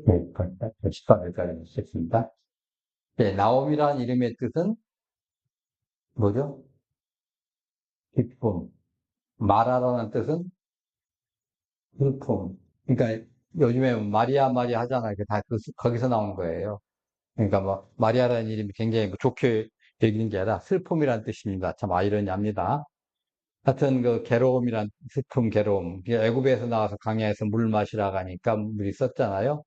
네, 10번까지 했습니다. 네, 나옴이라는 이름의 뜻은 뭐죠? 기쁨. 마라라는 뜻은 슬픔. 그러니까 요즘에 마리아 마리아 하잖아요. 다 거기서 나온 거예요. 그러니까 뭐 마리아라는 이름이 굉장히 뭐 좋게 여기는 게 아니라 슬픔이라는 뜻입니다. 참 아이러니합니다. 하여튼 그 괴로움이란 슬픔, 괴로움. 애굽에서 나와서 강야에서 물 마시라고 하니까 물이 썼잖아요.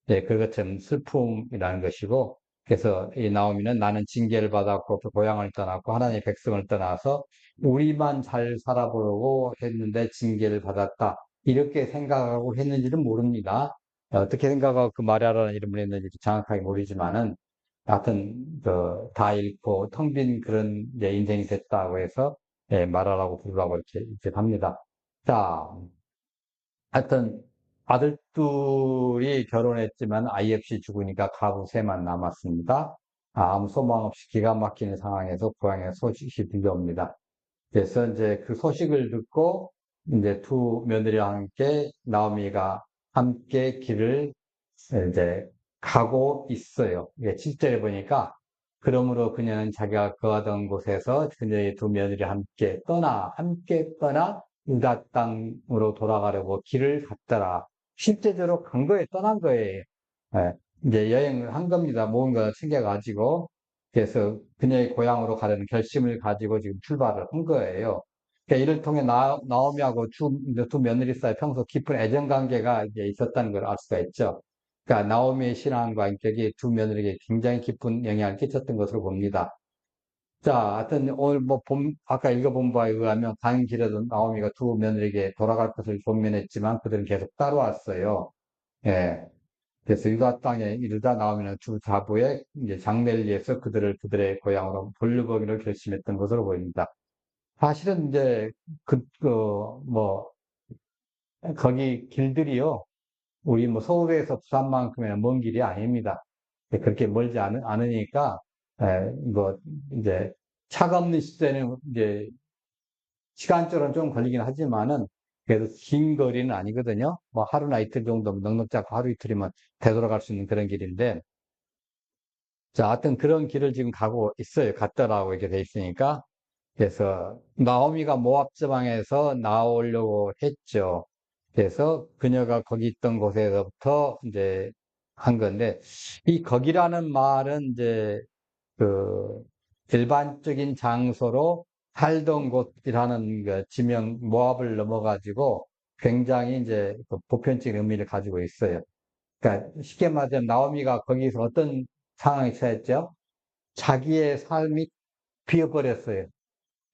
네, 그것처럼 슬픔이라는 것이고, 그래서 이 나오미는 나는 징계를 받았고 또 고향을 떠났고 하나님의 백성을 떠나서 우리만 잘 살아보려고 했는데 징계를 받았다. 이렇게 생각하고 했는지는 모릅니다. 어떻게 생각하고 그 마리아라는 이름을 했는지 정확하게 모르지만은, 하여튼 다 잃고 텅 빈 그런 이제 인생이 됐다고 해서 예, 마라라고 부르라고 이렇게 합니다. 자, 하여튼 아들둘이 결혼했지만 아이 없이 죽으니까 가부 셋만 남았습니다. 아무 소망 없이 기가 막히는 상황에서 고향에 소식이 들려옵니다. 그래서 이제 그 소식을 듣고 이제 두 며느리와 함께 나오미가 함께 길을 이제 가고 있어요. 이게 7절에 보니까 그러므로 그녀는 자기가 거하던 곳에서 그녀의 두 며느리 함께 떠나 유다 땅으로 돌아가려고 길을 갔더라. 실제적으로 간 거에 떠난 거예요. 예, 이제 여행을 한 겁니다. 모은 거 챙겨가지고. 그래서 그녀의 고향으로 가려는 결심을 가지고 지금 출발을 한 거예요. 그러니까 이를 통해 나오미하고 이제 두 며느리 사이 평소 깊은 애정 관계가 이제 있었다는 걸 알 수가 있죠. 그러니까 나오미의 신앙과 인격이 두 며느리에게 굉장히 깊은 영향을 끼쳤던 것으로 봅니다. 자, 하여튼 오늘 아까 읽어본 바에 의하면 가는 길에도 나오미가 두 며느리에게 돌아갈 것을 권면했지만 그들은 계속 따라왔어요. 예. 그래서 유다 땅에 이르다 나오미는 두 자부의 이제 장례를 위해서 그들의 고향으로 돌려보기로 결심했던 것으로 보입니다. 사실은 이제 뭐 거기 길들이요. 우리 뭐 서울에서 부산만큼의 먼 길이 아닙니다. 그렇게 멀지 않으니까, 뭐, 이제, 차가 없는 시대는 이제, 시간적으로는 좀 걸리긴 하지만은, 그래도 긴 거리는 아니거든요. 뭐 하루나 이틀 정도 넉넉 잡고 하루 이틀이면 되돌아갈 수 있는 그런 길인데, 자, 하여튼 그런 길을 지금 가고 있어요. 갔더라고 이렇게 돼 있으니까. 그래서 나오미가 모압 지방에서 나오려고 했죠. 그래서 그녀가 거기 있던 곳에서부터 이제 한 건데, 이 거기라는 말은 이제 그 일반적인 장소로 살던 곳이라는 그 지명 모압을 넘어가지고 굉장히 이제 그 보편적인 의미를 가지고 있어요. 그러니까 쉽게 말하자면 나오미가 거기서 어떤 상황에 처했죠? 자기의 삶이 비어버렸어요.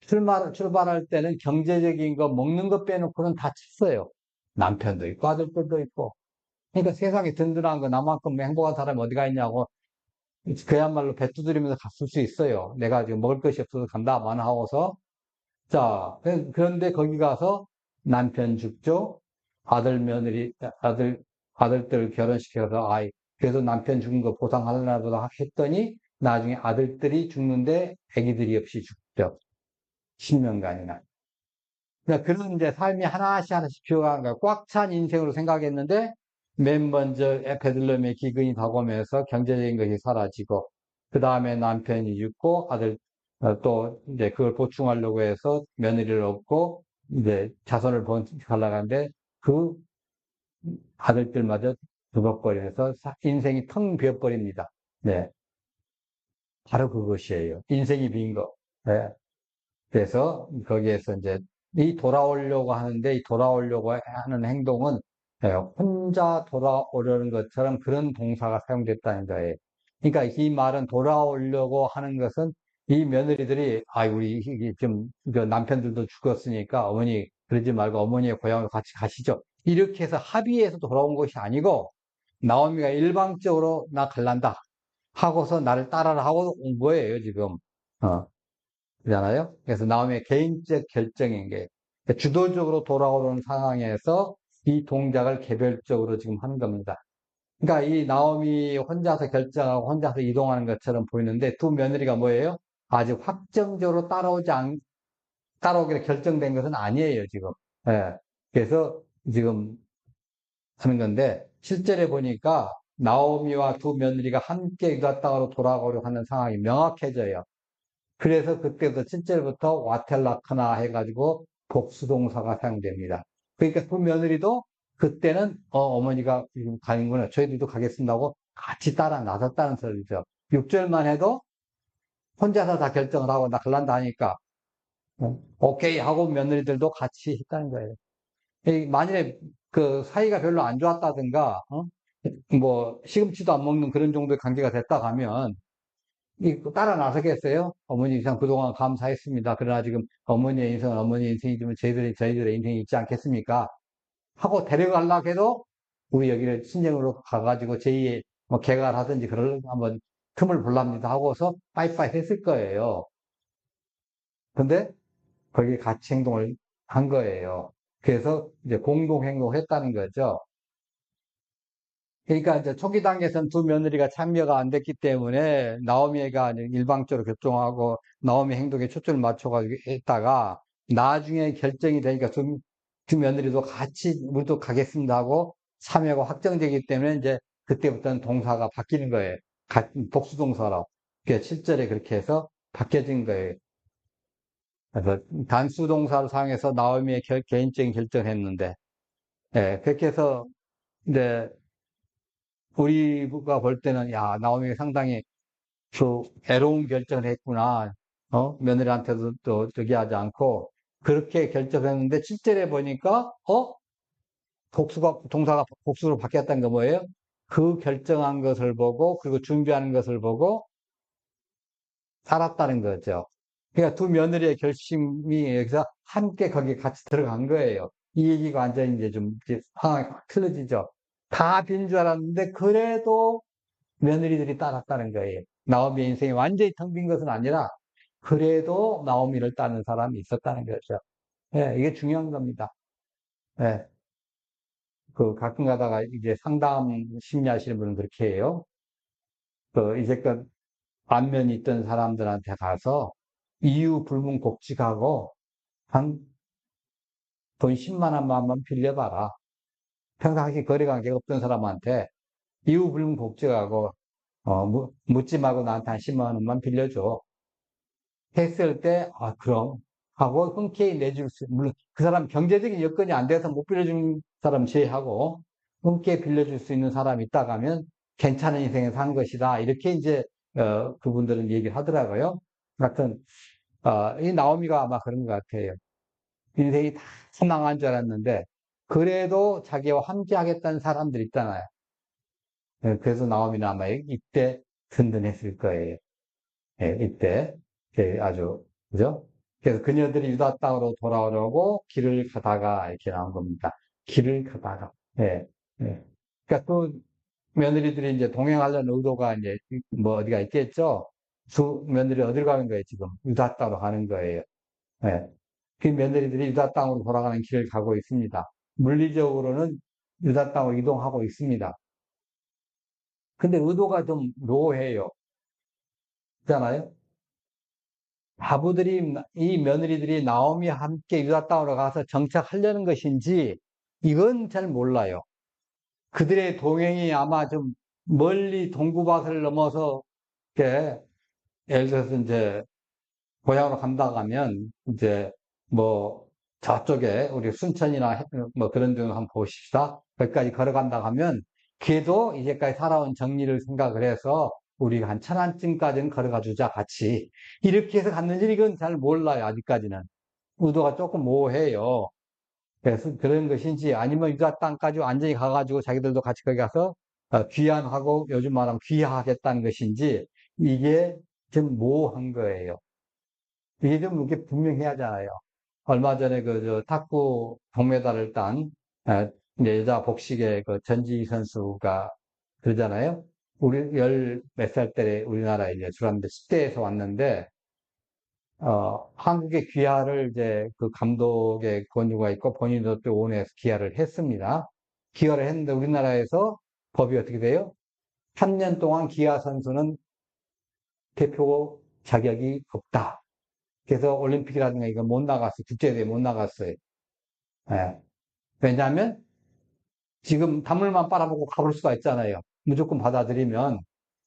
출발할 때는 경제적인 거, 먹는 거 빼놓고는 다 쳤어요. 남편도 있고, 아들들도 있고. 그러니까 세상에 든든한 거, 나만큼 행복한 사람이 어디가 있냐고, 그야말로 배 두드리면서 갔을 수 있어요. 내가 지금 먹을 것이 없어서 간다만 하고서. 자, 그런데 거기 가서 남편 죽죠? 아들, 아들들 결혼시켜서 그래서 남편 죽은 거 보상하려나 보다 했더니, 나중에 아들들이 죽는데 아기들이 없이 죽죠. 10년간이나. 그러니까 그런 이제 삶이 하나씩 하나씩 비어가는 거야. 꽉 찬 인생으로 생각했는데, 맨 먼저 베들레헴의 기근이 다가오면서 경제적인 것이 사라지고, 그 다음에 남편이 죽고, 또 이제 그걸 보충하려고 해서 며느리를 얻고, 이제 자손을 번식하려고 하는데, 그 아들들마저 죽어버려서 인생이 텅 비어버립니다. 네. 바로 그것이에요. 인생이 빈 거. 네. 그래서 거기에서 이제 돌아오려고 하는데 이 돌아오려고 하는 행동은 혼자 돌아오려는 것처럼 그런 동사가 사용됐다는 거예요. 그러니까 이 말은 돌아오려고 하는 것은 이 며느리들이 우리 이게 좀 남편들도 죽었으니까 어머니 그러지 말고 어머니의 고향으로 같이 가시죠. 이렇게 해서 합의해서 돌아온 것이 아니고 나오미가 일방적으로 나 갈란다 하고서 나를 따라라 하고 온 거예요, 지금. 어. 그잖아요. 그래서 나오미의 개인적 결정인 게 주도적으로 돌아오는 상황에서 이 동작을 개별적으로 지금 한 겁니다. 그러니까 이 나오미 혼자서 결정하고 혼자서 이동하는 것처럼 보이는데 두 며느리가 뭐예요? 아직 확정적으로 따라오기로 결정된 것은 아니에요, 지금. 예. 그래서 지금 하는 건데, 실제로 보니까 나오미와 두 며느리가 함께 유다 땅으로 돌아가려고 하는 상황이 명확해져요. 그래서 그때부터 7절부터 와텔라크나 해가지고 복수동사가 사용됩니다. 그러니까 그 며느리도 그때는 어머니가 지금 가는구나. 저희들도 가겠습니다고 같이 따라 나섰다는 소리죠. 6절만 해도 혼자서 다 결정을 하고 나 갈란다 하니까 오케이 하고 며느리들도 같이 했다는 거예요. 만일에 그 사이가 별로 안 좋았다든가 뭐 시금치도 안 먹는 그런 정도의 관계가 됐다 가면 따라 나서겠어요? 어머니 인생 그동안 감사했습니다. 그러나 지금 어머니의 인생은 어머니 인생이지만 저희들의 인생이 있지 않겠습니까? 하고 데려가려고 해도 우리 여기를 친정으로 가가지고 제2의 뭐 개가를 하든지 그럴 한번 틈을 볼랍니다 하고서 빠이빠이 했을 거예요. 근데 거기에 같이 행동을 한 거예요. 그래서 이제 공동 행동을 했다는 거죠. 그러니까 이제 초기 단계에서는 두 며느리가 참여가 안 됐기 때문에 나오미가 일방적으로 결정하고 나오미 행동에 초점을 맞춰가지고 했다가 나중에 결정이 되니까 두 며느리도 같이 우리도 가겠습니다 하고 참여가 확정되기 때문에 이제 그때부터는 동사가 바뀌는 거예요. 같은 복수동사로. 그게 7절에 그렇게 해서 바뀌어진 거예요. 그래서 단수 동사를 사용해서 나오미의 개인적인 결정을 했는데, 예, 그렇게 해서 이제 우리가 볼 때는 야 나오미가 상당히 그 애로운 결정을 했구나. 며느리한테도 또 저기 하지 않고 그렇게 결정했는데 실제로 보니까 동사가 복수로 바뀌었다는 거 뭐예요? 그 결정한 것을 보고 그리고 준비하는 것을 보고 살았다는 거죠. 그러니까 두 며느리의 결심이 여기서 함께 거기에 같이 들어간 거예요. 이 얘기가 완전히 이제 좀 이제 상황이 확 틀어지죠. 다 빈 줄 알았는데 그래도 며느리들이 따랐다는 거예요. 나오미 인생이 완전히 텅 빈 것은 아니라 그래도 나오미를 따는 사람이 있었다는 거죠. 예, 이게 중요한 겁니다. 예, 그 가끔 가다가 이제 상담 심리하시는 분은 그렇게 해요. 그 이제껏 안면이 있던 사람들한테 가서 이유 불문 곡직하고 한 돈 10만 원만 빌려봐라. 평상시 거래관계가 없던 사람한테 이유 불문 곡직하고 묻지 말고 나한테 한 10만 원만 빌려줘. 했을 때, 그럼. 하고 흔쾌히 내줄 수, 물론 그 사람 경제적인 여건이 안 돼서 못 빌려준 사람 제외하고, 흔쾌히 빌려줄 수 있는 사람이 있다고 하면 괜찮은 인생에 산 것이다. 이렇게 이제, 그분들은 얘기를 하더라고요. 하여튼, 이 나오미가 아마 그런 것 같아요. 인생이 다 망한 줄 알았는데, 그래도 자기와 함께 하겠다는 사람들 있잖아요. 그래서 나오미는 아마 이때 든든했을 거예요. 예, 이때 아주 그죠? 그래서 그녀들이 유다 땅으로 돌아오려고 길을 가다가 이렇게 나온 겁니다. 길을 가다가 예, 예. 그러니까 또 며느리들이 이제 동행하려는 의도가 이제 뭐 어디가 있겠죠? 두 며느리 어딜 가는 거예요 지금? 유다 땅으로 가는 거예요. 예. 그 며느리들이 유다 땅으로 돌아가는 길을 가고 있습니다. 물리적으로는 유다 땅으로 이동하고 있습니다. 근데 의도가 좀 묘해요. 그렇잖아요? 바보들이, 이 며느리들이 나오미와 함께 유다 땅으로 가서 정착하려는 것인지, 이건 잘 몰라요. 그들의 동행이 아마 좀 멀리 동구밭을 넘어서, 이렇게, 예를 들어서 이제, 고향으로 간다고 하면, 이제, 뭐, 저쪽에, 우리 순천이나 뭐 그런 데는 한번 보십시다. 거기까지 걸어간다고 하면, 걔도 이제까지 살아온 정리를 생각을 해서, 우리가 한 천안쯤까지는 걸어가 주자, 같이. 이렇게 해서 갔는지 이건 잘 몰라요, 아직까지는. 의도가 조금 모호해요. 그래서 그런 것인지 아니면 유다 땅까지 완전히 가가지고 자기들도 같이 거기 가서 귀환하고 요즘 말하면 귀화하겠다는 것인지 이게 좀 모호한 거예요. 이게 좀 이렇게 분명해야 하잖아요. 얼마 전에 저 탁구 동메달을 딴 이제 여자 복식의 그 전지 선수가 그러잖아요. 우리 열 몇 살 때 우리나라에 이제 들어왔는데 10대에서 왔는데 한국의 귀화를 이제 그 감독의 권유가 있고 본인도 또 원해서 귀화를 했습니다. 귀화를 했는데 우리나라에서 법이 어떻게 돼요? 3년 동안 귀화 선수는 대표 자격이 없다. 그래서 올림픽이라든가 이거 못 나갔어요. 국제대회 못 나갔어요. 예. 왜냐하면 지금 단물만 빨아먹고 가볼 수가 있잖아요. 무조건 받아들이면,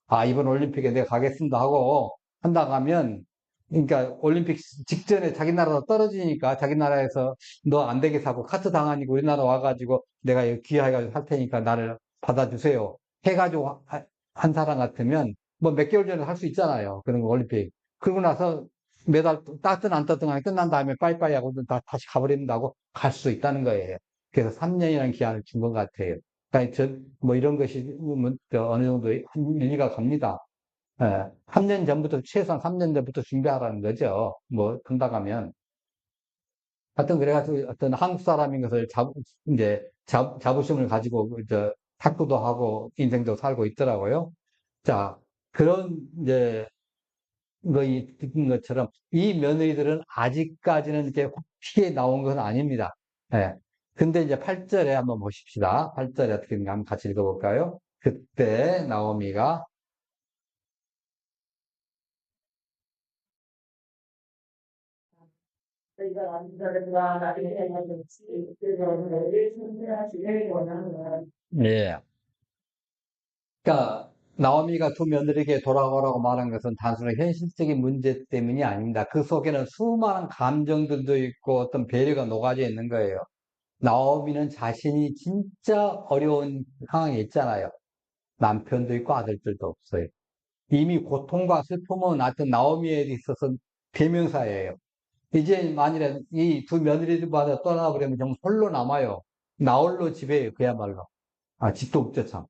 아, 이번 올림픽에 내가 가겠습니다 하고 한다고 하면, 그러니까 올림픽 직전에 자기 나라로 떨어지니까 자기 나라에서 너 안 되게 사고 카트 당하니까 우리나라 와가지고 내가 여기 귀화해가지고 살 테니까 나를 받아주세요. 해가지고 한 사람 같으면 뭐 몇 개월 전에 할 수 있잖아요. 그런 거 올림픽. 그러고 나서 메달 따든 안 따든 간에 끝난 다음에 빠이빠이 하고 다시 가버린다고 갈 수 있다는 거예요. 그래서 3년이라는 기한을 준 것 같아요. 그러니까 뭐 이런 것이 뭐 어느 정도 일리가 갑니다. 예, 3년 전부터, 최소한 3년 전부터 준비하라는 거죠. 뭐, 큰다고 하면. 하여튼, 그래가지고 어떤 한국 사람인 것을 이제, 자부심을 가지고, 탁구도 하고, 인생도 살고 있더라고요. 자, 그런, 이제, 이 듣는 것처럼, 이 며느리들은 아직까지는 이렇게 피해 나온 건 아닙니다. 예. 근데 이제 8절에 한번 보십시다. 8절에 어떻게 되는가 한번 같이 읽어볼까요? 그때 나오미가 예. 그러니까 나오미가 두 며느리에게 돌아가라고 말한 것은 단순히 현실적인 문제 때문이 아닙니다. 그 속에는 수많은 감정들도 있고 어떤 배려가 녹아져 있는 거예요. 나오미는 자신이 진짜 어려운 상황에 있잖아요. 남편도 있고 아들들도 없어요. 이미 고통과 슬픔은 하여튼 나오미에 있어서 대명사예요. 이제 만일에 이 두 며느리들마다 떠나버리면 정말 홀로 남아요. 나홀로 집에 그야말로. 아, 집도 없죠, 참.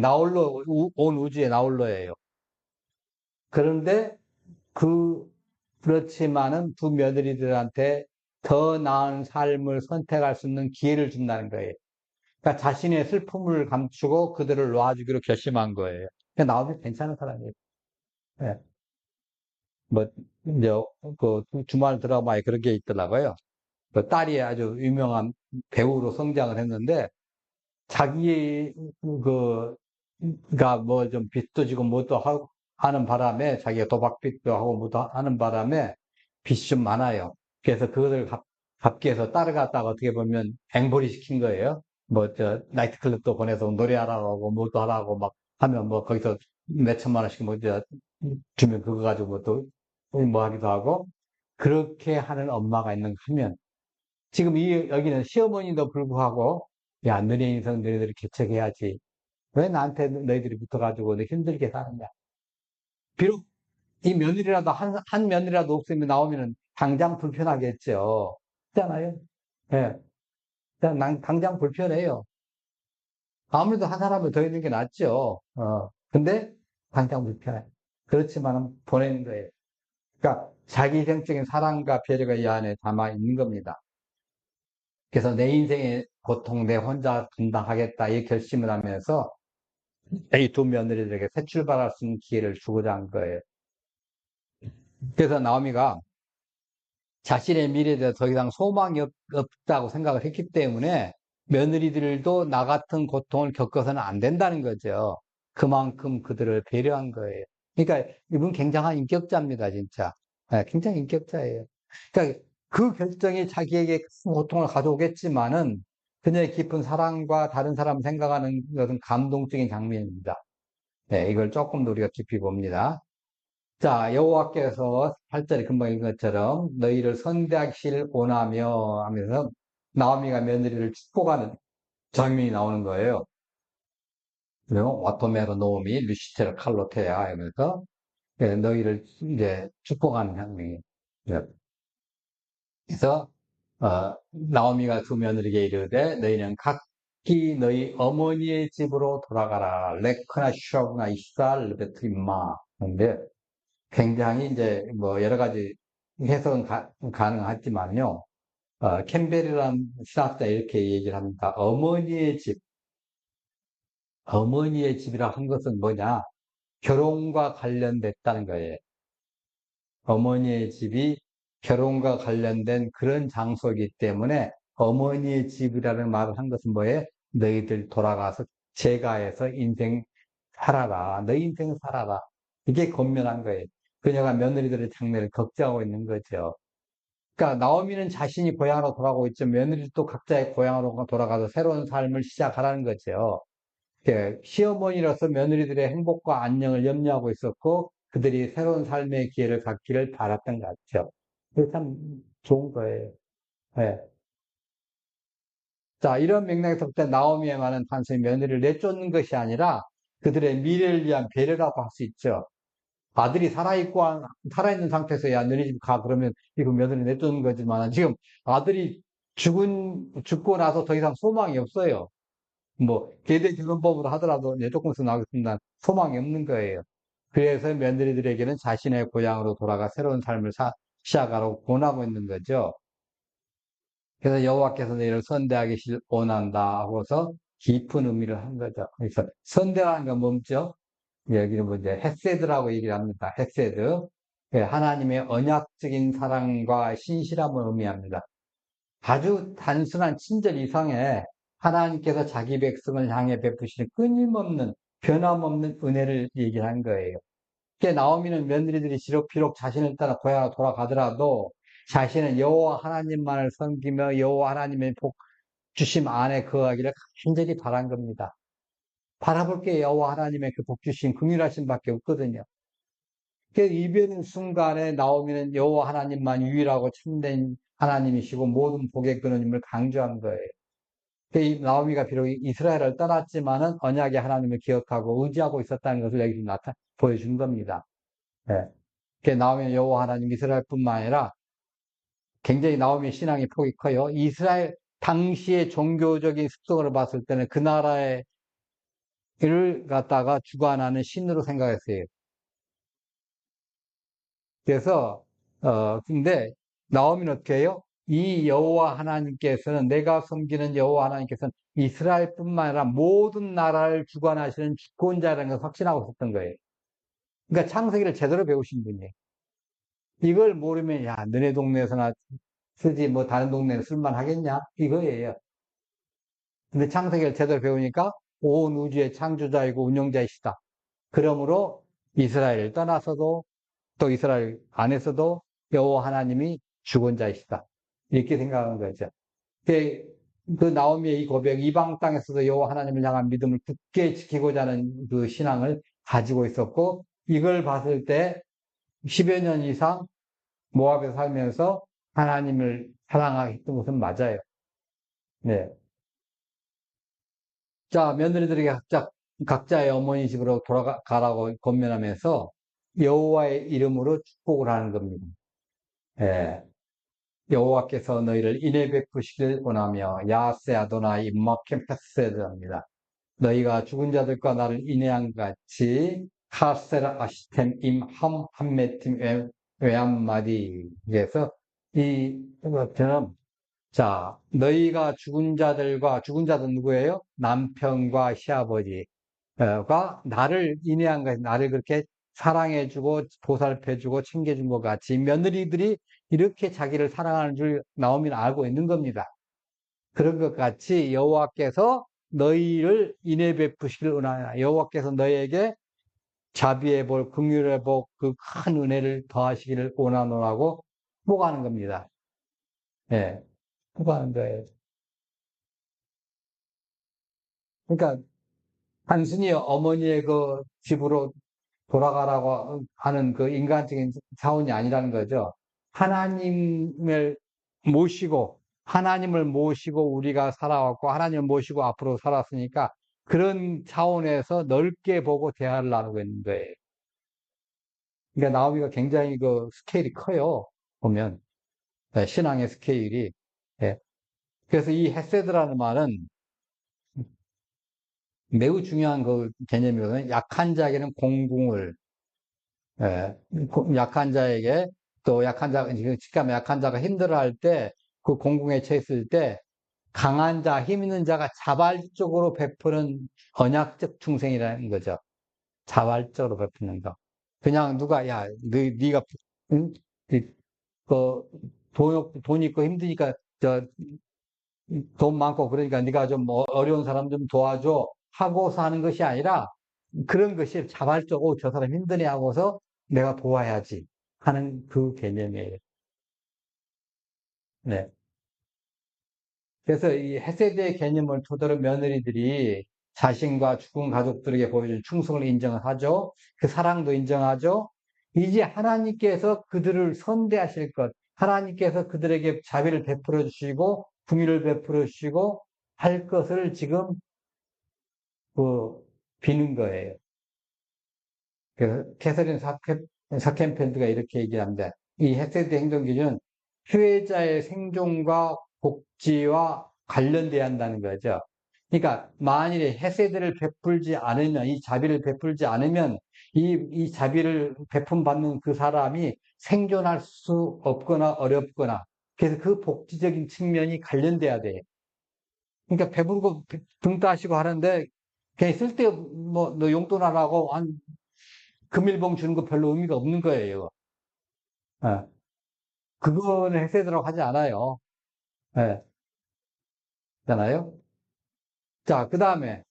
나홀로, 온 우주에 나홀로예요. 그런데 그렇지만은 두 며느리들한테 더 나은 삶을 선택할 수 있는 기회를 준다는 거예요. 그러니까 자신의 슬픔을 감추고 그들을 놓아주기로 결심한 거예요. 그러니까 나오미 괜찮은 사람이에요. 예. 뭐, 이제, 주말 드라마에 그런 게 있더라고요. 그 딸이 아주 유명한 배우로 성장을 했는데, 자기, 그, 가 뭐 좀 빚도 지고 뭐도 하는 바람에, 자기가 도박빚도 하고 뭐도 하는 바람에 빚이 좀 많아요. 그래서 그것을 갚기 위해서 딸을 갖다가 어떻게 보면 앵벌이 시킨 거예요. 뭐, 나이트클럽도 보내서 노래하라고 하고 뭐도 하라고 막 하면 뭐 거기서 몇 천만 원씩 뭐, 주면 그거 가지고 뭐 하기도 하고, 그렇게 하는 엄마가 있는 거 하면, 지금 여기는 시어머니도 불구하고, 야, 너네 인생 너희들이 개척해야지. 왜 나한테 너희들이 붙어가지고 너 힘들게 사느냐. 비록 이 며느리라도 한 며느리라도 없으면 나오면은 당장 불편하겠죠. 그렇잖아요. 예. 당장 불편해요. 아무래도 한 사람을 더 있는 게 낫죠. 근데 당장 불편해. 그렇지만은 보내는 거예요. 그러니까 자기 희생적인 사랑과 배려가 이 안에 담아 있는 겁니다. 그래서 내 인생의 고통 내 혼자 분담하겠다 이 결심을 하면서 이 두 며느리들에게 새 출발할 수 있는 기회를 주고자 한 거예요. 그래서 나오미가 자신의 미래에 대해서 더 이상 소망이 없다고 생각을 했기 때문에 며느리들도 나 같은 고통을 겪어서는 안 된다는 거죠. 그만큼 그들을 배려한 거예요. 그러니까 이분 굉장한 인격자입니다, 진짜. 네, 굉장히 인격자예요. 그러니까 그 결정이 자기에게 큰 고통을 가져오겠지만은 그녀의 깊은 사랑과 다른 사람 생각하는 것은 감동적인 장면입니다. 네, 이걸 조금 더 우리가 깊이 봅니다. 자, 여호와께서 8절에 금방 읽은 것처럼 너희를 선대하시길 원하며 하면서 나오미가 며느리를 축복하는 장면이 나오는 거예요. 그리고 와토메로 노미 루시테르 칼로테야 하면서 너희를 이제 축복하는 장면이에요. 네. 그래서 나오미가 두 며느리에게 이르되 너희는 각기 너희 어머니의 집으로 돌아가라. 레크나 슈아구나 이스라엘 베트임마. 근데 굉장히 이제 뭐 여러 가지 해석은 가능하지만요. 캠벨이라는 신학자 이렇게 얘기를 합니다. 어머니의 집이라 한 것은 뭐냐? 결혼과 관련됐다는 거예요. 어머니의 집이 결혼과 관련된 그런 장소이기 때문에 어머니의 집이라는 말을 한 것은 뭐예요? 너희들 돌아가서 제가해서 인생 살아라. 너희 인생 살아라. 이게 권면한 거예요. 그녀가 며느리들의 장래를 걱정하고 있는 거죠. 그러니까 나오미는 자신이 고향으로 돌아가고 있죠. 며느리도 각자의 고향으로 돌아가서 새로운 삶을 시작하라는 거죠. 시어머니로서 며느리들의 행복과 안녕을 염려하고 있었고 그들이 새로운 삶의 기회를 갖기를 바랐던 것 같죠. 그게 참 좋은 거예요. 예. 자, 이런 맥락에서 볼 때 나오미의 말은 단순히 며느리를 내쫓는 것이 아니라 그들의 미래를 위한 배려라고 할 수 있죠. 아들이 살아있는 상태에서 야, 너네 집 가. 그러면 이거 며느리 내쫓는 거지만 지금 아들이 죽고 나서 더 이상 소망이 없어요. 뭐, 계대 결혼법으로 하더라도 이제 조금씩 나오겠습니다. 소망이 없는 거예요. 그래서 며느리들에게는 자신의 고향으로 돌아가 새로운 삶을 시작하라고 권하고 있는 거죠. 그래서 여호와께서 너희를 선대하기를 원한다 하고서 깊은 의미를 한 거죠. 그래서 선대라는 건 뭐죠? 여기는 뭐 이제 헤세드라고 얘기를 합니다. 헤세드. 예, 하나님의 언약적인 사랑과 신실함을 의미합니다. 아주 단순한 친절 이상의 하나님께서 자기 백성을 향해 베푸시는 끊임없는 변함없는 은혜를 얘기한 거예요. 그게 나오미는 며느리들이 비록 자신을 따라 고향으로 돌아가더라도 자신은 여호와 하나님만을 섬기며 여호와 하나님의 복 주심 안에 거하기를 간절히 바란 겁니다. 바라볼 게 여호와 하나님의 그 복 주심 긍휼하심 밖에 없거든요. 그 이별인 순간에 나오미는 여호와 하나님만 유일하고 참된 하나님이시고 모든 복의 근원임을 강조한 거예요. 이 나오미가 비록 이스라엘을 떠났지만은 언약의 하나님을 기억하고 의지하고 있었다는 것을 여기서 보여준 겁니다. 예. 그 나오미는 여호와 하나님 이스라엘뿐만 아니라 굉장히 나오미의 신앙의 폭이 커요. 이스라엘 당시의 종교적인 습성을 봤을 때는 그 나라의 를 갖다가 주관하는 신으로 생각했어요. 그래서 근데 나오미는 어떻게 해요? 이 여호와 하나님께서는 내가 섬기는 여호와 하나님께서는 이스라엘뿐만 아니라 모든 나라를 주관하시는 주권자라는 걸 확신하고 있었던 거예요. 그러니까 창세기를 제대로 배우신 분이에요. 이걸 모르면 야 너네 동네에서나 쓰지 뭐 다른 동네는 쓸만 하겠냐 이거예요. 근데 창세기를 제대로 배우니까 온 우주의 창조자이고 운영자이시다. 그러므로 이스라엘을 떠나서도 또 이스라엘 안에서도 여호와 하나님이 주권자이시다. 이렇게 생각하는 거죠. 그 나오미의 이 고백, 이방 땅에서도 여호와 하나님을 향한 믿음을 굳게 지키고자 하는 그 신앙을 가지고 있었고, 이걸 봤을 때 10여 년 이상 모압에 살면서 하나님을 사랑했던 것은 맞아요. 네. 자, 며느리들에게 각자의 어머니 집으로 돌아가라고 권면하면서 여호와의 이름으로 축복을 하는 겁니다. 예. 여호와께서 너희를 인애 베푸시길 원하며 야세 아도나이 마켐 패스드합니다. 너희가 죽은 자들과 나를 인해한 같이 카세라 아시템 임함 함메팀 외암마디 그래서 이 것처럼 자 너희가 죽은 자들 누구예요? 남편과 시아버지가 나를 인해한 것 나를 그렇게 사랑해주고 보살펴주고 챙겨준 것 같이 며느리들이 이렇게 자기를 사랑하는 줄 나오미는 알고 있는 겁니다. 그런 것 같이 여호와께서 너희를 인해 베푸시길 원하나 여호와께서 너희에게 자비의 복, 긍휼의 복, 그 큰 은혜를 더하시기를 원하노라고 축복하는 겁니다. 예, 축복하는 거예요. 그러니까 단순히 어머니의 그 집으로 돌아가라고 하는 그 인간적인 사원이 아니라는 거죠. 하나님을 하나님을 모시고 우리가 살아왔고, 하나님을 모시고 앞으로 살았으니까, 그런 차원에서 넓게 보고 대화를 나누고 있는 거예요. 그러니까 나오미가 굉장히 그 스케일이 커요. 보면. 네, 신앙의 스케일이. 예. 그래서 이 헤세드라는 말은 매우 중요한 그 개념이거든요. 약한 자에게는 공궁을, 예, 약한 자에게 또 직감에 약한 자가 힘들어할 때 그 공궁에 처했을 때 강한 자, 힘 있는 자가 자발적으로 베푸는 언약적 충성이라는 거죠. 자발적으로 베푸는 거. 그냥 누가 야, 네가 응? 그 돈 있고 힘드니까 저 돈 많고 그러니까 네가 좀 어려운 사람 좀 도와줘 하고서 하는 것이 아니라 그런 것이 자발적으로 저 사람 힘드네 하고서 내가 도와야지 하는 그 개념이에요. 네. 그래서 이 헤세드의 개념을 토대로 며느리들이 자신과 죽은 가족들에게 보여준 충성을 인정을 하죠. 그 사랑도 인정하죠. 이제 하나님께서 그들을 선대하실 것, 하나님께서 그들에게 자비를 베풀어 주시고, 긍휼을 베풀어 주시고, 할 것을 지금 그 비는 거예요. 그래서 캐서린 사켄펠드가 이렇게 얘기합니다. 이 헤세드 행동 기준은 피해자의 생존과 복지와 관련돼야 한다는 거죠. 그러니까 만일에 헤세드를 베풀지 않으면, 이 자비를 베풀지 않으면 이 자비를 베품 받는 그 사람이 생존할 수 없거나 어렵거나, 그래서 그 복지적인 측면이 관련돼야 돼요. 그러니까 배부르고 등 따시고 하는데 그냥 쓸데 뭐 너 용돈 안 하고 한 금일봉 주는 거 별로 의미가 없는 거예요. 예. 그거는 헤세드라고 하지 않아요. 예. 있잖아요. 자, 그 다음에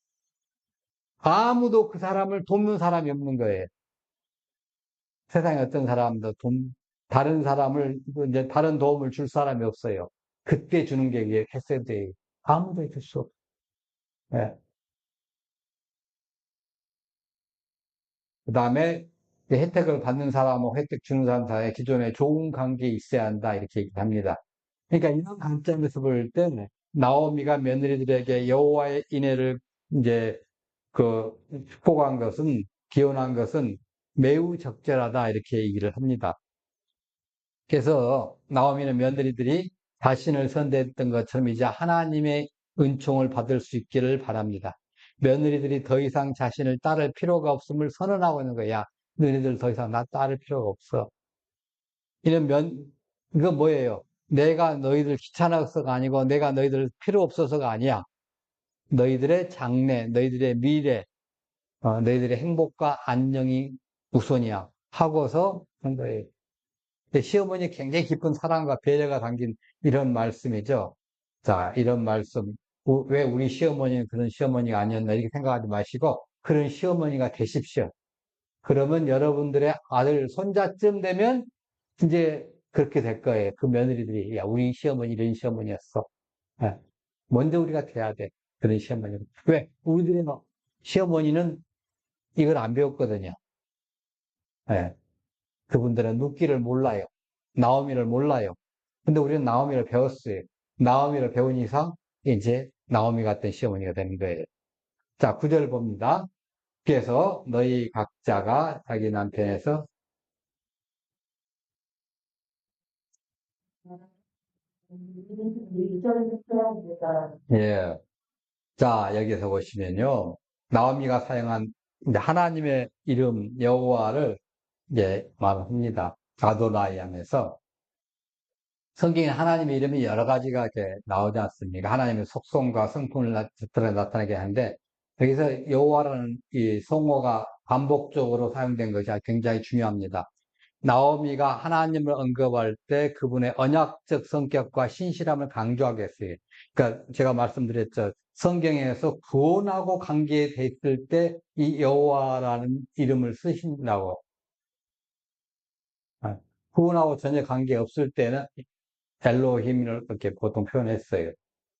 아무도 그 사람을 돕는 사람이 없는 거예요. 세상에 어떤 사람도 다른 사람을 이제 다른 도움을 줄 사람이 없어요. 그때 주는 게 이게 헤세드예요. 아무도 해줄 수 없어요. 예. 그 다음에 혜택을 받는 사람하고 혜택 주는 사람 사이에 기존에 좋은 관계 있어야 한다 이렇게 얘기합니다. 그러니까 이런 관점에서 볼 때 나오미가 며느리들에게 여호와의 인애를 이제 그 축복한 것은 기원한 것은 매우 적절하다 이렇게 얘기를 합니다. 그래서 나오미는 며느리들이 자신을 선대했던 것처럼 이제 하나님의 은총을 받을 수 있기를 바랍니다. 며느리들이 더 이상 자신을 따를 필요가 없음을 선언하고 있는 거야. 너희들 더 이상 나 따를 필요가 없어. 이런 이거 뭐예요? 내가 너희들 귀찮아서가 아니고 내가 너희들 필요 없어서가 아니야. 너희들의 장래, 너희들의 미래, 너희들의 행복과 안녕이 우선이야. 하고서 한 거예요. 시어머니 굉장히 깊은 사랑과 배려가 담긴 이런 말씀이죠. 자, 이런 말씀. 왜 우리 시어머니는 그런 시어머니가 아니었나 이렇게 생각하지 마시고 그런 시어머니가 되십시오. 그러면 여러분들의 아들, 손자쯤 되면 이제 그렇게 될 거예요. 그 며느리들이, 야, 우리 시어머니 이런 시어머니였어. 예. 먼저 우리가 돼야 돼. 그런 시어머니. 왜? 우리들의 시어머니는 이걸 안 배웠거든요. 예. 그분들은 눕기를 몰라요. 나오미를 몰라요. 근데 우리는 나오미를 배웠어요. 나오미를 배운 이상 이제 나오미 같은 시어머니가 되는 거예요. 자, 9절 봅니다. 그래서 너희 각자가 자기 남편에서 예. 자, 여기서 보시면요. 나오미가 사용한 이제 하나님의 이름 여호와를 이제 말합니다. 아도나이 하면서 성경에 하나님의 이름이 여러 가지가 이렇게 나오지 않습니까? 하나님의 속성과 성품을 나타나게 하는데 여기서 여호와라는 이 성어가 반복적으로 사용된 것이 굉장히 중요합니다. 나오미가 하나님을 언급할 때 그분의 언약적 성격과 신실함을 강조하겠어요. 그러니까 제가 말씀드렸죠. 성경에서 구원하고 관계돼 있을 때 이 여호와라는 이름을 쓰신다고. 아, 구원하고 전혀 관계 없을 때는 엘로힘을 그렇게 보통 표현했어요.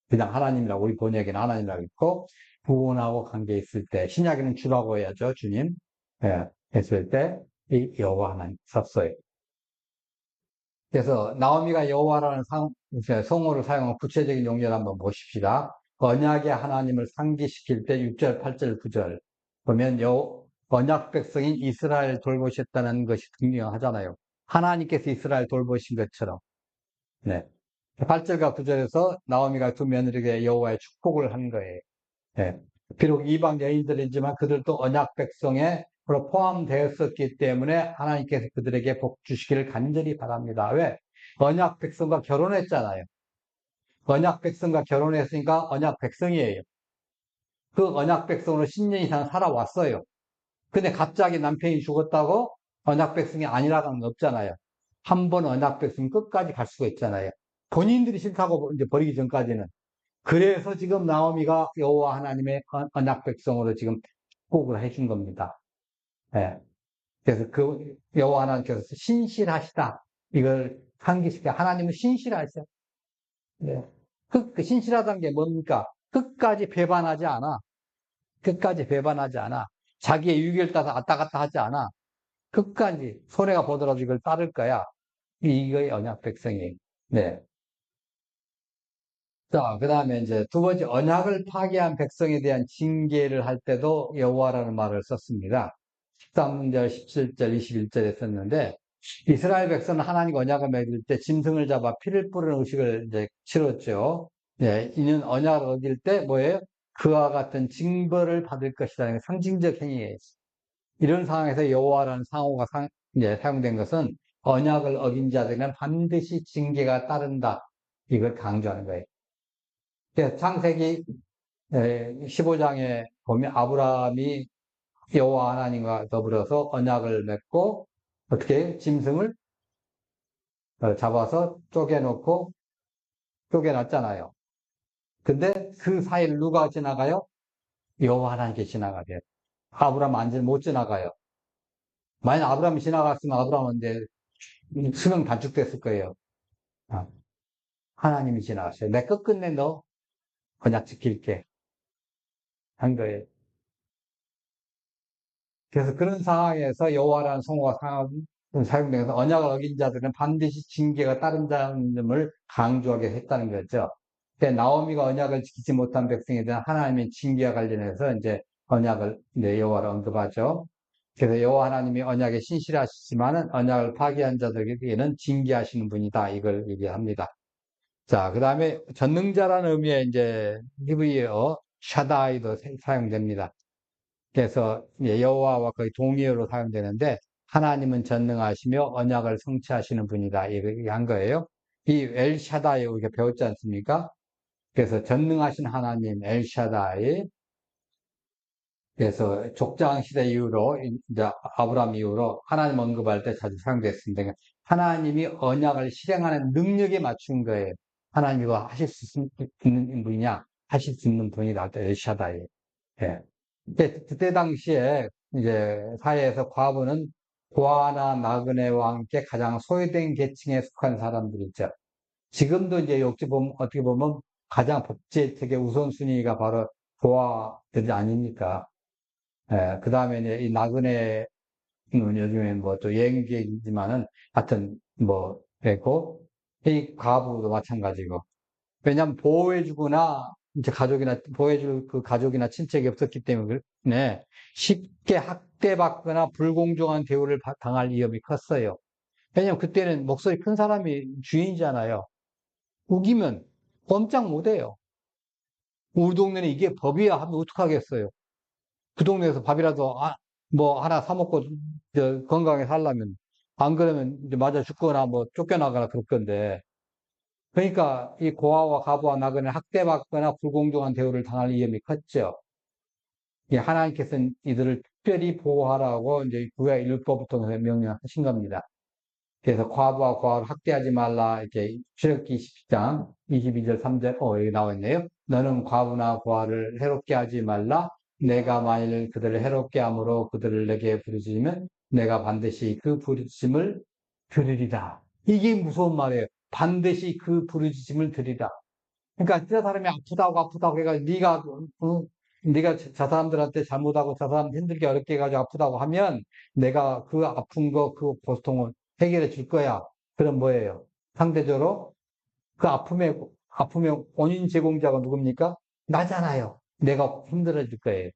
그냥 하나님이라고, 우리 번역에는 하나님이라고 있고, 구원하고 관계 있을 때, 신약에는 주라고 해야죠, 주님. 예, 했을 때, 이 여호와 하나님 썼어요. 그래서 나오미가 여호와라는 성어를 사용한 구체적인 용어를 한번 보십시다. 언약의 하나님을 상기시킬 때 6절, 8절, 9절 보면 언약 백성인 이스라엘 돌보셨다는 것이 분명하잖아요. 하나님께서 이스라엘 돌보신 것처럼. 네. 8절과 9절에서 나오미가 두 며느리에게 여호와의 축복을 한 거예요. 예. 비록 이방 여인들이지만 그들도 언약 백성에 포함되었었기 때문에 하나님께서 그들에게 복 주시기를 간절히 바랍니다. 왜? 언약 백성과 결혼했잖아요. 언약 백성과 결혼했으니까 언약 백성이에요. 그 언약 백성으로 10년 이상 살아왔어요. 근데 갑자기 남편이 죽었다고 언약 백성이 아니라는 건 없잖아요. 한 번 언약 백성 끝까지 갈 수가 있잖아요. 본인들이 싫다고 이제 버리기 전까지는. 그래서 지금 나오미가 여호와 하나님의 언약 백성으로 지금 축복을 해준 겁니다. 예. 그래서 그 여호와 하나님께서 신실하시다. 이걸 상기시켜 하나님은 신실하셔. 예. 신실하다는 게 뭡니까? 끝까지 배반하지 않아. 끝까지 배반하지 않아. 자기의 유익을 따서 왔다 갔다 하지 않아. 끝까지 손해가 보더라도 이걸 따를 거야. 이거의 언약 백성이에요. 네. 자, 그 다음에 이제 두 번째, 언약을 파기한 백성에 대한 징계를 할 때도 여호와라는 말을 썼습니다. 13절, 17절, 21절에 썼는데, 이스라엘 백성은 하나님과 언약을 맺을 때 짐승을 잡아 피를 뿌리는 의식을 이제 치렀죠. 네, 이는 언약을 어길 때 뭐예요? 그와 같은 징벌을 받을 것이라는 상징적 행위예요. 이런 상황에서 여호와라는 상호가 이제 사용된 것은 언약을 어긴 자들은 반드시 징계가 따른다. 이걸 강조하는 거예요. 그래서 창세기 15장에 보면 아브라함이 여호와 하나님과 더불어서 언약을 맺고 어떻게 짐승을 잡아서 쪼개놓고 쪼개놨잖아요. 근데 그 사이를 누가 지나가요? 여호와 하나님께 지나가게. 아브라함 못 지나가요. 만약 아브라함이 지나갔으면 아브라함은 이제 수명 단축됐을 거예요. 아, 하나님이 지나갔어요. 내 끝끝내 너 언약 지킬게 한 거예요. 그래서 그런 상황에서 여호와라는 성호가 사용되면서 언약을 어긴 자들은 반드시 징계가 따른다는 점을 강조하게 했다는 거죠. 나오미가 언약을 지키지 못한 백성에 대한 하나님의 징계와 관련해서 이제 언약을 이제 여호와를 언급하죠. 그래서 여호와 하나님이 언약에 신실하시지만은 언약을 파기한 자들에게는 징계하시는 분이다. 이걸 얘기합니다. 자, 그 다음에 전능자라는 의미의 이제 히브리어 샤다이도 사용됩니다. 그래서 여호와와 거의 동의어로 사용되는데 하나님은 전능하시며 언약을 성취하시는 분이다. 이렇게 한 거예요. 이 엘샤다이 우리가 배웠지 않습니까? 그래서 전능하신 하나님 엘샤다이. 그래서 족장 시대 이후로 이제 아브라함 이후로 하나님 언급할 때 자주 사용됐습니다. 그러니까 하나님이 언약을 실행하는 능력에 맞춘 거예요. 하나님 이거 하실 수 있는 분이냐? 하실 수 있는 분이다. 엘샤다이. 예. 그때 당시에 이제 사회에서 과부는 고아나 나그네와 함께 가장 소외된 계층에 속한 사람들이죠. 지금도 이제 어떻게 보면 가장 복지 혜택의 우선순위가 바로 고아들이 아닙니까? 예, 그 다음에 이제 이 나그네는 요즘에 뭐 또 여행객이지만은 하여튼 뭐 됐고, 이 과부도 마찬가지고. 왜냐하면 보호해주거나 이제 보호해줄 그 가족이나 친척이 없었기 때문에 쉽게 학대받거나 불공정한 대우를 당할 위험이 컸어요. 왜냐하면 그때는 목소리 큰 사람이 주인이잖아요. 우기면 꼼짝 못해요. 우리 동네는 이게 법이야 하면 어떡하겠어요. 그 동네에서 밥이라도 뭐 하나 사 먹고 건강하게 살려면 안 그러면 이제 맞아 죽거나 뭐 쫓겨나거나 그럴 건데, 그러니까 이 고아와 가부와 나그네 학대받거나 불공정한 대우를 당할 위험이 컸죠. 이 하나님께서는 이들을 특별히 보호하라고 이제 구약 1법부터 명령하신 겁니다. 그래서 과부와 고아를 학대하지 말라, 이렇게 출애굽기 20장 22절 3절 여기 나와 있네요. 너는 과부나 고아를 해롭게 하지 말라. 내가 만일 그들을 해롭게 함으로 그들을 내게 부르짖으면 내가 반드시 그 부르짖음을 들으리라. 이게 무서운 말이에요. 반드시 그 부르짖음을 들으리라. 그러니까 저 사람이 아프다고 해가지고 네가 저 사람들한테 잘못하고 저 사람 힘들게 어렵게 해가지고 아프다고 하면 내가 그 아픈 거 그 고통을 해결해 줄 거야. 그럼 뭐예요? 상대적으로 그 아픔의 원인 제공자가 누굽니까? 나잖아요. 내가 힘들어 줄 거예요.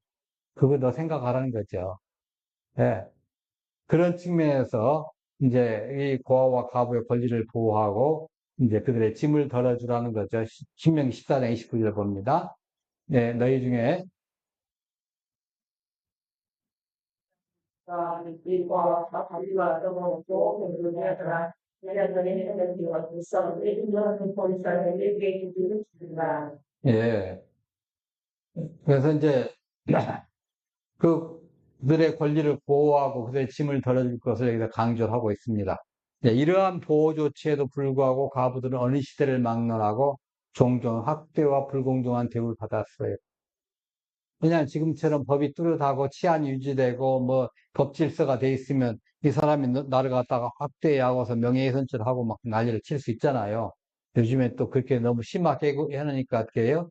그거 너 생각하라는 거죠. 예. 그런 측면에서 이제 이 고아와 과부의 권리를 보호하고 이제 그들의 짐을 덜어주라는 거죠. 신명기 14장 29절 봅니다. 네, 너희 중에 예. 그래서 이제 그들의 권리를 보호하고 그들의 짐을 덜어줄 것을 여기서 강조를 하고 있습니다. 네, 이러한 보호 조치에도 불구하고 과부들은 어느 시대를 막론하고 종종 학대와 불공정한 대우를 받았어요. 왜냐하면 지금처럼 법이 뚜렷하고 치안이 유지되고 뭐 법 질서가 돼 있으면 이 사람이 나를 갖다가 학대하고서 명예훼손죄를 하고 막 난리를 칠 수 있잖아요. 요즘에 또 그렇게 너무 심하게 해놓으니까 어떻게 해요?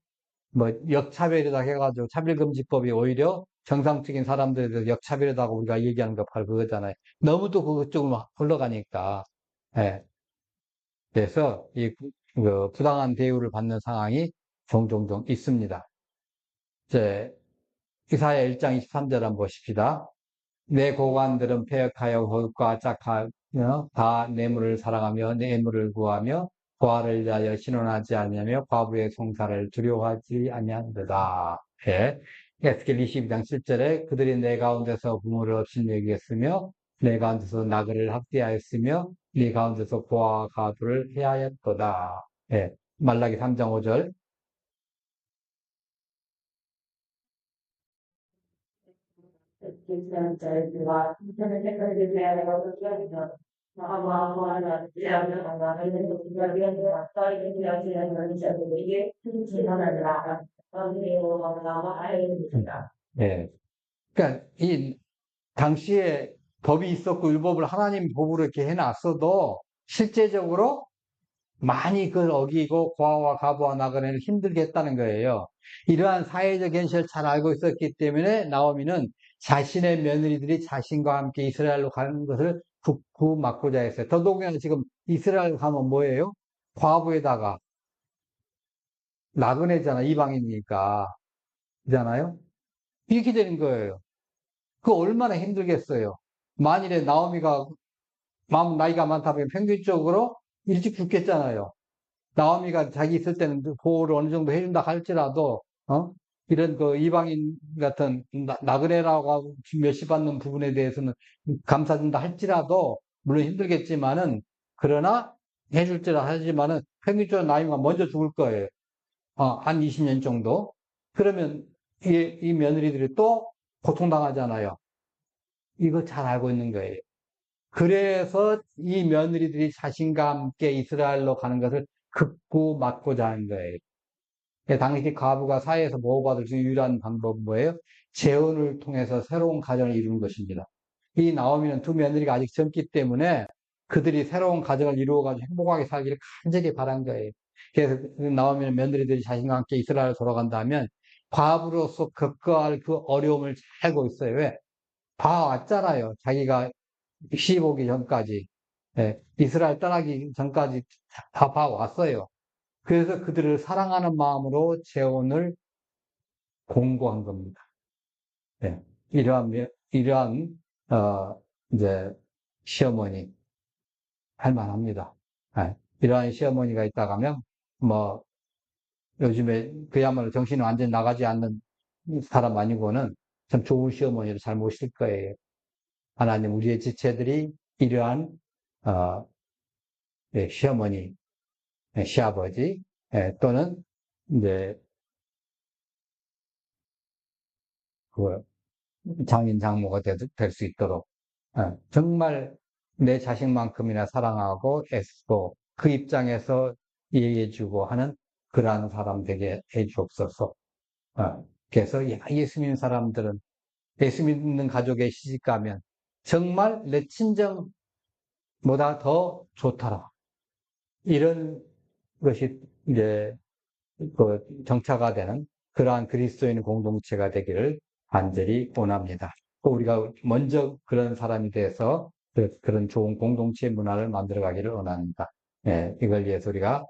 뭐 역차별이다 해가지고 차별금지법이 오히려 정상적인 사람들에 대해서 역차별이라고 우리가 얘기하는 거 바로 그거잖아요. 너무 또 그쪽으로 흘러가니까. 예. 그래서 그 부당한 대우를 받는 상황이 종종 있습니다. 이제 이사야 1장 23절 한번 보십시다. 내 고관들은 패역하여 거룩과 짝하며 다 뇌물을 사랑하며 뇌물을 구하며 고아를 위하여 신원하지 아니하며 과부의 송사를 두려워하지 아니한도다. 예. 에스겔 22장 7절에 그들이 내 가운데서 부모를 없인 여기겠으며 내 가운데서 나그를 학대하였으며 네 가운데서 고아와 가부를 해하였도다. 예. 말라기 3장 5절. 예. 그러니까 이 당시에 법이 있었고 율법을 하나님 법으로 이렇게 해놨어도 실제적으로 많이 그걸 어기고 고아와 가부와 나그네를 힘들게 했다는 거예요. 이러한 사회적 현실을 잘 알고 있었기 때문에 나오미는 자신의 며느리들이 자신과 함께 이스라엘로 가는 것을 극구 막고자 했어요. 더더군다나 지금 이스라엘 가면 뭐예요? 과부에다가 나그네잖아, 이방인이니까. 그잖아요? 이렇게 되는 거예요. 그 얼마나 힘들겠어요. 만일에 나오미가 마음 나이가 많다 보면 평균적으로 일찍 죽겠잖아요. 나오미가 자기 있을 때는 보호를 어느 정도 해준다 할지라도, 이런 그 이방인 같은 나그네라고 하고 멸시받는 부분에 대해서는 감사준다 할지라도, 물론 힘들겠지만은, 그러나 해줄지라 하지만은 평균적으로 나이가 먼저 죽을 거예요. 한 20년 정도. 그러면 이 며느리들이 또 고통당하잖아요. 이거 잘 알고 있는 거예요. 그래서 이 며느리들이 자신과 함께 이스라엘로 가는 것을 극구 막고자 하는 거예요. 당시 과부가 사회에서 보호받을 수 유일한 방법은 뭐예요? 재혼을 통해서 새로운 가정을 이루는 것입니다. 이 나오미는 두 며느리가 아직 젊기 때문에 그들이 새로운 가정을 이루어가지고 행복하게 살기를 간절히 바란 거예요. 그래서 나오미는 며느리들이 자신과 함께 이스라엘로 돌아간다면 과부로서 겪어야 할 그 어려움을 잘 알고 있어요. 왜? 봐왔잖아요. 자기가 시집 오기 전까지, 이스라엘 떠나기 전까지 다 봐왔어요. 그래서 그들을 사랑하는 마음으로 재혼을 공고한 겁니다. 예. 이러한, 이제, 시어머니, 할 만합니다. 예. 이러한 시어머니가 있다가 하면, 뭐, 요즘에 그야말로 정신이 완전히 나가지 않는 사람 아니고는 참 좋은 시어머니를 잘 모실 거예요. 하나님, 우리의 지체들이 이러한, 어, 시어머니, 시아버지, 또는 이제 그 장인 장모가 될 수 있도록 정말 내 자식만큼이나 사랑하고 애쓰고 그 입장에서 이해해주고 하는 그러한 사람 되게 해주옵소서. 그래서 예수 믿는 사람들은 예수 믿는 가족의 시집가면 정말 내 친정보다 더 좋더라. 이런 것이 이제 그 정착가 되는 그러한 그리스도인 공동체가 되기를 간절히 원합니다. 우리가 먼저 그런 사람이 돼서 그런 좋은 공동체 문화를 만들어 가기를 원합니다. 이걸 위해서 우리가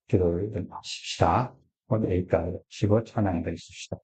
기도를 좀 하십시다. 오늘 여기까지 하시고 찬양을 드리십시다.